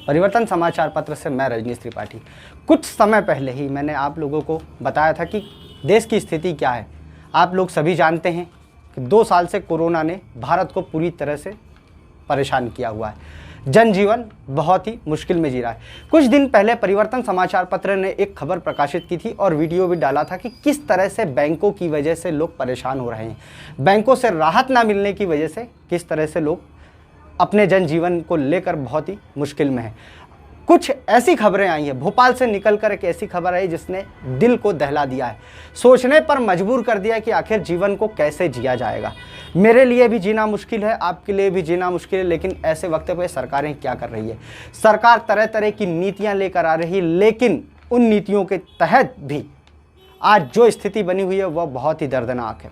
परिवर्तन समाचार पत्र से मैं रजनीश त्रिपाठी। कुछ समय पहले ही मैंने आप लोगों को बताया था कि देश की स्थिति क्या है। आप लोग सभी जानते हैं कि 2 साल से कोरोना ने भारत को पूरी तरह से परेशान किया हुआ है। जनजीवन बहुत ही मुश्किल में जी रहा है। कुछ दिन पहले परिवर्तन समाचार पत्र ने एक खबर प्रकाशित की थी और वीडियो भी डाला था कि किस तरह से बैंकों की वजह से लोग परेशान हो रहे हैं। बैंकों से राहत ना मिलने की वजह से किस तरह से लोग अपने जनजीवन को लेकर बहुत ही मुश्किल में हैं। कुछ ऐसी खबरें आई हैं, भोपाल से निकलकर एक ऐसी खबर आई जिसने दिल को दहला दिया है, सोचने पर मजबूर कर दिया कि आखिर जीवन को कैसे जिया जाएगा। मेरे लिए भी जीना मुश्किल है, आपके लिए भी जीना मुश्किल है, लेकिन ऐसे वक्त पे सरकारें क्या कर रही है। सरकार तरह तरह की नीतियां लेकर आ रही है, लेकिन उन नीतियों के तहत भी आज जो स्थिति बनी हुई है वह बहुत ही दर्दनाक है।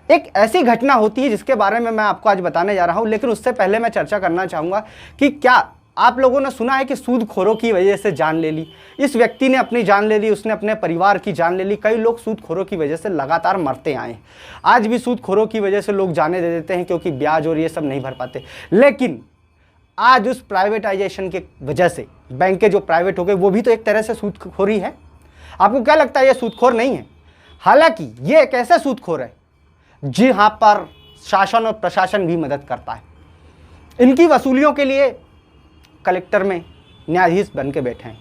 एक ऐसी घटना होती है जिसके बारे में मैं आपको आज बताने जा रहा हूं, लेकिन उससे पहले मैं चर्चा करना चाहूँगा कि क्या आप लोगों ने सुना है कि सूदखोरों की वजह से जान ले ली। इस व्यक्ति ने अपनी जान ले ली, उसने अपने परिवार की जान ले ली। कई लोग सूदखोरों की वजह से लगातार मरते आए हैं। आज भी सूदखोरों की वजह से लोग जाने दे देते हैं क्योंकि ब्याज और ये सब नहीं भर पाते। लेकिन आज उस प्राइवेटाइजेशन के वजह से बैंकें जो प्राइवेट हो गई वो भी तो एक तरह से सूदखोरी है। आपको क्या लगता है ये सूदखोर नहीं है? हालांकि ये एक ऐसा सूदखोर है जी हाँ पर शासन और प्रशासन भी मदद करता है। इनकी वसूलियों के लिए कलेक्टर में न्यायाधीश बन के बैठे हैं।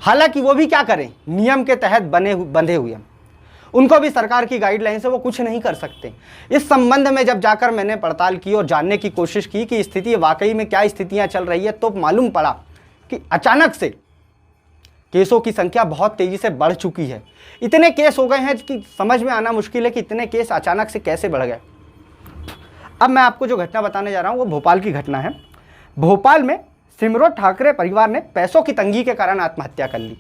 हालांकि वो भी क्या करें, नियम के तहत बंधे हुए हैं। उनको भी सरकार की गाइडलाइन से वो कुछ नहीं कर सकते। इस संबंध में जब जाकर मैंने पड़ताल की और जानने की कोशिश की कि स्थिति वाकई में क्या स्थितियां चल रही है, तो मालूम पड़ा कि अचानक से केसों की संख्या बहुत तेजी से बढ़ चुकी है। इतने केस हो गए हैं कि समझ में आना मुश्किल है कि इतने केस अचानक से कैसे बढ़ गए। अब मैं आपको जो घटना बताने जा रहा हूं वो भोपाल की घटना है। भोपाल में सिमरो ठाकरे परिवार ने पैसों की तंगी के कारण आत्महत्या कर ली।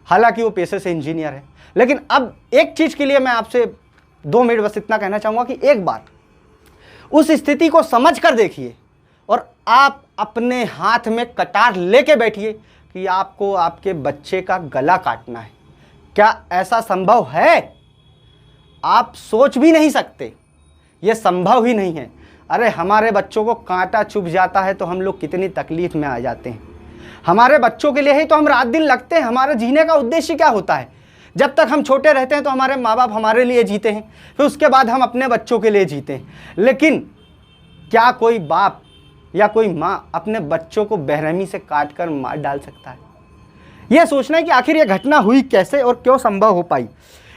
हालांकि वो पेशे से इंजीनियर है। लेकिन अब एक चीज के लिए मैं आपसे 2 मिनट बस इतना कहना चाहूंगा कि एक बार उस स्थिति को समझ कर देखिए और आप अपने हाथ में कटार लेके बैठिए कि आपको आपके बच्चे का गला काटना है। क्या ऐसा संभव है? आप सोच भी नहीं सकते, यह संभव ही नहीं है। अरे हमारे बच्चों को कांटा चुभ जाता है तो हम लोग कितनी तकलीफ में आ जाते हैं। हमारे बच्चों के लिए ही तो हम रात दिन लगते हैं। हमारे जीने का उद्देश्य क्या होता है? जब तक हम छोटे रहते हैं तो हमारे माँ बाप हमारे लिए जीते हैं, फिर उसके बाद हम अपने बच्चों के लिए जीते हैं। लेकिन क्या कोई बाप या कोई माँ अपने बच्चों को बेरहमी से काट कर मार डाल सकता है? यह सोचना है कि आखिर यह घटना हुई कैसे और क्यों संभव हो पाई।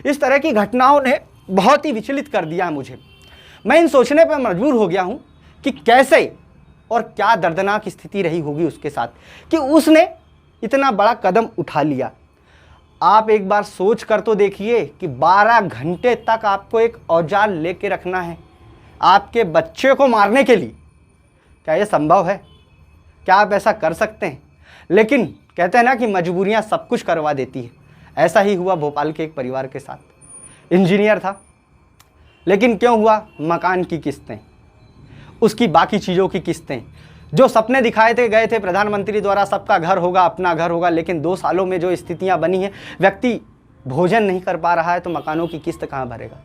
इस तरह की घटनाओं ने बहुत ही विचलित कर दिया है मुझे। मैं इन सोचने पर मजबूर हो गया हूं कि कैसे और क्या दर्दनाक स्थिति रही होगी उसके साथ कि उसने इतना बड़ा कदम उठा लिया। आप एक बार सोच कर तो देखिए कि 12 घंटे तक आपको एक औजार लेके रखना है आपके बच्चे को मारने के लिए। क्या यह संभव है? क्या आप ऐसा कर सकते हैं? लेकिन कहते हैं ना कि मजबूरियां सब कुछ करवा देती है। ऐसा ही हुआ भोपाल के एक परिवार के साथ। इंजीनियर था, लेकिन क्यों हुआ? मकान की किस्तें, उसकी बाकी चीज़ों की किस्तें, जो सपने दिखाए थे गए थे प्रधानमंत्री द्वारा सबका घर होगा, अपना घर होगा, लेकिन 2 सालों में जो स्थितियां बनी हैं, व्यक्ति भोजन नहीं कर पा रहा है तो मकानों की किस्त कहाँ भरेगा।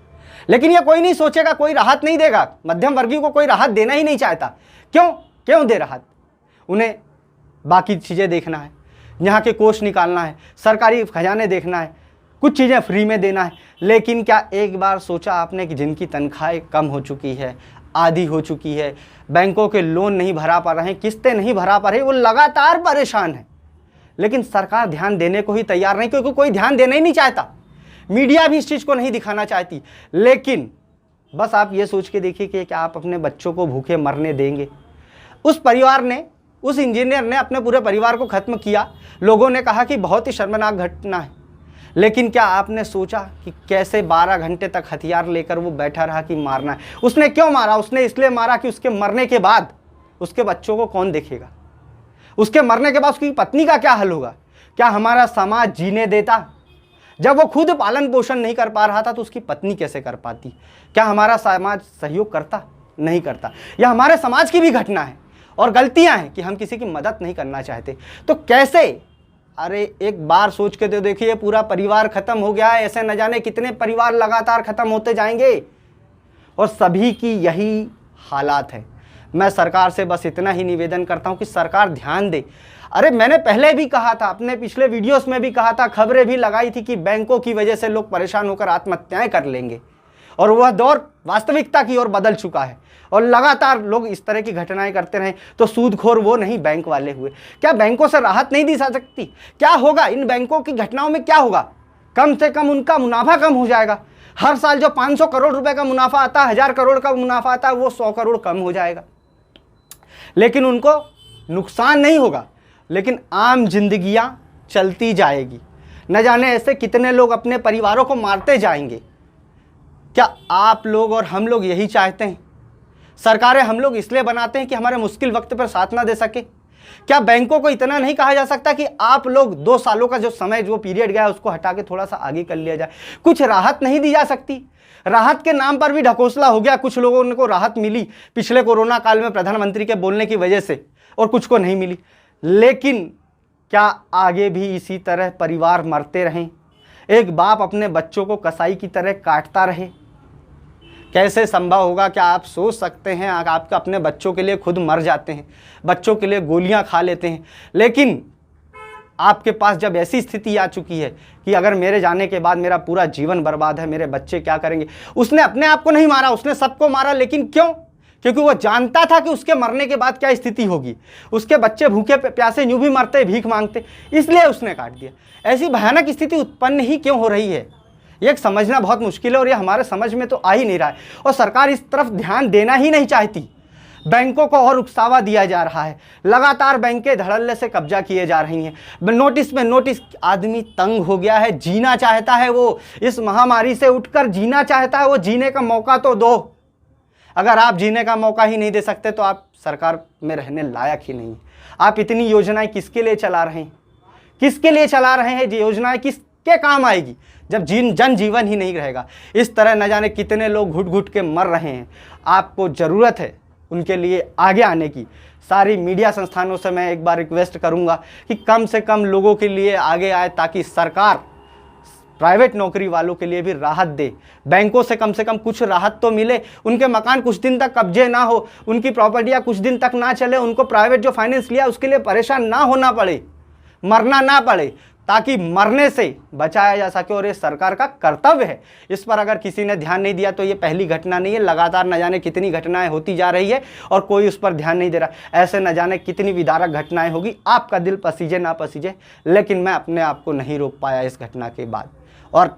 लेकिन यह कोई नहीं सोचेगा, कोई राहत नहीं देगा। मध्यम वर्गीय को कोई राहत देना ही नहीं चाहता। क्यों दे राहत? उन्हें बाकी चीज़ें देखना है, यहाँ के कोष निकालना है, सरकारी खजाने देखना है, कुछ चीज़ें फ्री में देना है। लेकिन क्या एक बार सोचा आपने कि जिनकी तनख्वाहें कम हो चुकी है, आधी हो चुकी है, बैंकों के लोन नहीं भरा पा रहे हैं, किस्तें नहीं भरा पा रहे, वो लगातार परेशान है, लेकिन सरकार ध्यान देने को ही तैयार नहीं, क्योंकि कोई ध्यान देना ही नहीं चाहता। मीडिया भी इस चीज़ को नहीं दिखाना चाहती। लेकिन बस आप ये सोच के देखिए कि क्या आप अपने बच्चों को भूखे मरने देंगे? उस परिवार ने, उस इंजीनियर ने अपने पूरे परिवार को खत्म किया। लोगों ने कहा कि बहुत ही शर्मनाक घटना है। लेकिन क्या आपने सोचा कि कैसे 12 घंटे तक हथियार लेकर वो बैठा रहा कि मारना है? उसने क्यों मारा? उसने इसलिए मारा कि उसके मरने के बाद उसके बच्चों को कौन देखेगा? उसके मरने के बाद उसकी पत्नी का क्या हाल होगा? क्या हमारा समाज जीने देता? जब वो खुद पालन पोषण नहीं कर पा रहा था तो उसकी पत्नी कैसे कर पाती? क्या हमारा समाज सहयोग करता? नहीं करता। यह हमारे समाज की भी घटना है और गलतियां हैं कि हम किसी की मदद नहीं करना चाहते। तो कैसे? अरे एक बार सोच के तो देखिए, पूरा परिवार खत्म हो गया है। ऐसे न जाने कितने परिवार लगातार खत्म होते जाएंगे और सभी की यही हालात है। मैं सरकार से बस इतना ही निवेदन करता हूं कि सरकार ध्यान दे। अरे मैंने पहले भी कहा था, अपने पिछले वीडियोस में भी कहा था, खबरें भी लगाई थी कि बैंकों की वजह से लोग परेशान होकर आत्महत्याएं कर लेंगे, और वह दौर वास्तविकता की ओर बदल चुका है और लगातार लोग इस तरह की घटनाएं करते रहे तो सूदखोर वो नहीं, बैंक वाले हुए। क्या बैंकों से राहत नहीं दी जा सकती? क्या होगा इन बैंकों की घटनाओं में? क्या होगा? कम से कम उनका मुनाफा कम हो जाएगा। हर साल जो 500 करोड़ रुपए का मुनाफा आता है, 1000 करोड़ का मुनाफा आता है, वो 100 करोड़ कम हो जाएगा। लेकिन उनको नुकसान नहीं होगा, लेकिन आम जिंदगियां चलती जाएगी। न जाने ऐसे कितने लोग अपने परिवारों को मारते जाएंगे। क्या आप लोग और हम लोग यही चाहते हैं? सरकारें हम लोग इसलिए बनाते हैं कि हमारे मुश्किल वक्त पर साथ ना दे सके। क्या बैंकों को इतना नहीं कहा जा सकता कि आप लोग 2 सालों का जो समय, जो पीरियड गया उसको हटा के थोड़ा सा आगे कर लिया जाए? कुछ राहत नहीं दी जा सकती? राहत के नाम पर भी ढकोसला हो गया। कुछ लोगों को राहत मिली पिछले कोरोना काल में प्रधानमंत्री के बोलने की वजह से, और कुछ को नहीं मिली। लेकिन क्या आगे भी इसी तरह परिवार मरते रहें? एक बाप अपने बच्चों को कसाई की तरह काटता रहे? कैसे संभव होगा? क्या आप सोच सकते हैं? आप अपने बच्चों के लिए खुद मर जाते हैं, बच्चों के लिए गोलियां खा लेते हैं, लेकिन आपके पास जब ऐसी स्थिति आ चुकी है कि अगर मेरे जाने के बाद मेरा पूरा जीवन बर्बाद है, मेरे बच्चे क्या करेंगे? उसने अपने आप को नहीं मारा, उसने सबको मारा। लेकिन क्यों? क्योंकि वो जानता था कि उसके मरने के बाद क्या स्थिति होगी। उसके बच्चे भूखे प्यासे यूं भी मरते, भीख मांगते, इसलिए उसने काट दिया। ऐसी भयानक स्थिति उत्पन्न ही क्यों हो रही है, ये समझना बहुत मुश्किल है, और ये हमारे समझ में तो आ ही नहीं रहा है। और सरकार इस तरफ ध्यान देना ही नहीं चाहती। बैंकों को और उकसावा दिया जा रहा है, लगातार बैंकें धड़ल्ले से कब्जा किए जा रही हैं, नोटिस में नोटिस। आदमी तंग हो गया है, जीना चाहता है, वो इस महामारी से उठकर जीना चाहता है। वो जीने का मौका तो दो। अगर आप जीने का मौका ही नहीं दे सकते तो आप सरकार में रहने लायक ही नहीं। आप इतनी योजनाएं किसके लिए चला रहे हैं? किसके लिए चला रहे हैं? ये योजनाएं किसके काम आएगी जब जनजीवन ही नहीं रहेगा? इस तरह न जाने कितने लोग घुट घुट के मर रहे हैं। आपको ज़रूरत है उनके लिए आगे आने की। सारी मीडिया संस्थानों से मैं एक बार रिक्वेस्ट करूंगा कि कम से कम लोगों के लिए आगे आए, ताकि सरकार प्राइवेट नौकरी वालों के लिए भी राहत दे। बैंकों से कम कुछ राहत तो मिले। उनके मकान कुछ दिन तक कब्जे ना हो, उनकी प्रॉपर्टियां कुछ दिन तक ना चले, उनको प्राइवेट जो फाइनेंस लिया उसके लिए परेशान ना होना पड़े, मरना ना पड़े, ताकि मरने से बचाया जा सके। और ये सरकार का कर्तव्य है। इस पर अगर किसी ने ध्यान नहीं दिया तो ये पहली घटना नहीं है, लगातार न जाने कितनी घटनाएं होती जा रही है और कोई उस पर ध्यान नहीं दे रहा। ऐसे न जाने कितनी विदारक घटनाएं होगी। आपका दिल पसीजे ना पसीजे, लेकिन मैं अपने आप को नहीं रोक पाया इस घटना के बाद। और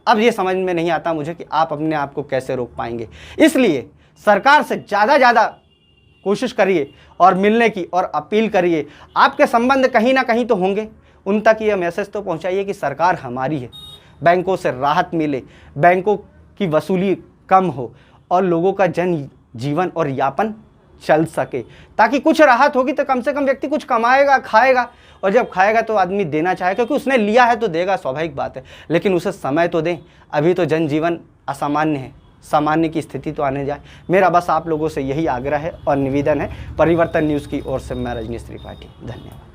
अब ये समझ में नहीं आता मुझे कि आप अपने आप को कैसे रोक पाएंगे। इसलिए सरकार से ज़्यादा कोशिश करिए और मिलने की, और अपील करिए। आपके संबंध कहीं ना कहीं तो होंगे, उन तक ये मैसेज तो पहुंचाइए कि सरकार हमारी है, बैंकों से राहत मिले, बैंकों की वसूली कम हो और लोगों का जन जीवन और यापन चल सके। ताकि कुछ राहत होगी तो कम से कम व्यक्ति कुछ कमाएगा, खाएगा, और जब खाएगा तो आदमी देना चाहे, क्योंकि उसने लिया है तो देगा, स्वाभाविक बात है। लेकिन उसे समय तो दें। अभी तो जनजीवन असामान्य है, सामान्य की स्थिति तो आने जाए। मेरा बस आप लोगों से यही आग्रह है और निवेदन है। परिवर्तन न्यूज़ की ओर से मैं रजनीश त्रिपाठी, धन्यवाद।